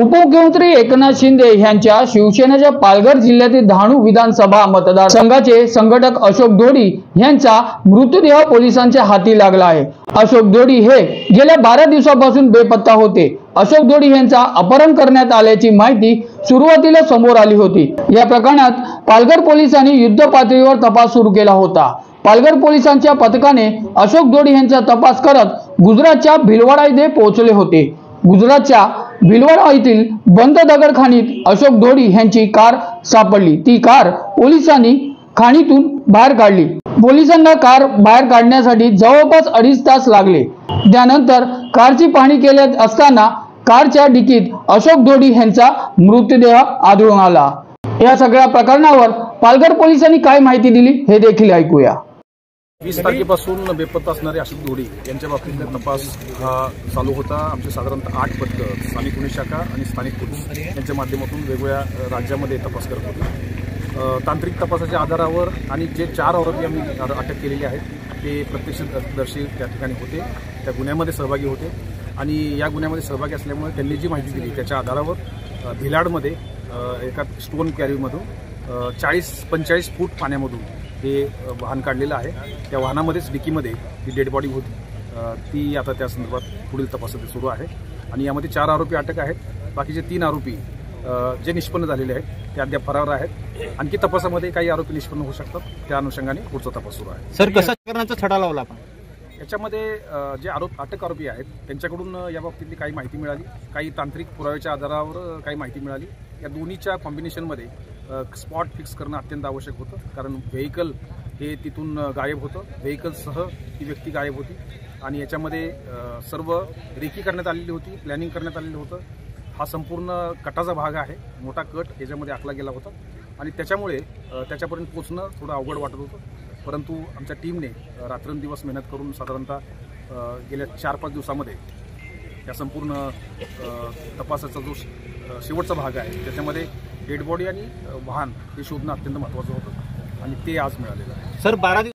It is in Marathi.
उपमुख्यमंत्री एकनाथ शिंदे यांच्या शिवसेनेच्या पालघर जिल्ह्यातील डहाणू विधानसभा मतदारसंघाचे संघटक अशोक दोडी यांचा मृतदेह पोलिसांच्या हाती लागला आहे। अशोक दोडी हे गेल्या 12 दिवसांपासून बेपत्ता होते। अशोक दोडी यांचा अपहरण करण्यात आल्याची माहिती सुरुवातीला समोर आली होती। या प्रकरणात पालघर पोलिसांनी युद्ध पातळीवर तपास सुरू केला होता। पालघर पोलिसांच्या पथकाने अशोक दोडी यांचा तपास करत गुजरातच्या भिलवाडा येथे पोहोचले होते। गुजरातच्या भिलवाडा येथील बंद दगड खाणीत अशोक दोडी यांची कार सापडली। ती कार पोलिसांनी खाणीतून बाहेर काढली। पोलिसांना कार बाहेर काढण्यासाठी जवळपास 2.5 तास लागले। त्यानंतर कारची पाहणी केली असताना कारच्या डिकीत अशोक दोडी यांचा मृतदेह आढळून आला। या सगळ्या प्रकरणावर पालघर पोलिसांनी काय माहिती दिली हे देखील ऐकूया। 20 तारखेपासून बेपत्ता असणारे अशोक दोडी यांच्या बाबतीतला तपास हा चालू होता। आमचे साधारणतः 8 पथकं स्थानिक गुन्हे शाखा आणि स्थानिक पोलीस यांच्या माध्यमातून वेगवेगळ्या राज्यामध्ये तपास करत होते। तांत्रिक तपासाच्या आधारावर आणि जे 4 आरोपी आम्ही अटक केलेले आहेत ते प्रत्यक्षदर्शी त्या ठिकाणी होते, त्या गुन्ह्यामध्ये सहभागी होते आणि या गुन्ह्यामध्ये सहभागी असल्यामुळे त्यांनी जी माहिती दिली त्याच्या आधारावर भिलाडमध्ये एका स्टोन कॅरीमधून 40-45 फूट पाण्यामधून हे वाहन काढलेलं आहे। त्या वाहनामध्येच डिकीमध्ये ती डेड बॉडी होती। ती आता त्या संदर्भात पुढील तपास सुरू आहे आणि यामध्ये 4 आरोपी अटक आहेत। बाकीचे 3 आरोपी जे निष्पन्न झालेले आहेत ते अद्याप फरार आहेत। आणखी तपासामध्ये काही आरोपी निष्पन्न होऊ शकतात, त्या अनुषंगाने पुढचा तपास सुरू आहे। सर, कशा प्रकारचा छडा लावला आपण? याच्यामध्ये जे अटक आरोपी आहेत त्यांच्याकडून या बाबतीतली काही माहिती मिळाली, काही तांत्रिक पुराव्याच्या आधारावर काही माहिती मिळाली। या दोन्हीच्या कॉम्बिनेशनमध्ये स्पॉट फिक्स करणं अत्यंत आवश्यक होतं, कारण व्हेकल हे तिथून गायब होतं, व्हेकलसह ती व्यक्ती गायब होती आणि याच्यामध्ये सर्व रेकी करण्यात आलेली होती, प्लॅनिंग करण्यात आलेलं होतं। हा संपूर्ण कटाचा भाग आहे, मोठा कट याच्यामध्ये आखला गेला होता आणि त्याच्यामुळे त्याच्यापर्यंत पोहोचणं थोडं अवघड वाटत होतं। परंतु आमच्या टीमने रात्रंदिवस मेहनत करून साधारणतः गेल्या 4-5 दिवसामध्ये या संपूर्ण तपासाचा जो शेवटचा भाग आहे त्याच्यामध्ये डेड बॉडी आणि वाहन हे शोधणं अत्यंत महत्त्वाचं होतं आणि ते आज मिळालेलं आहे। सर, 12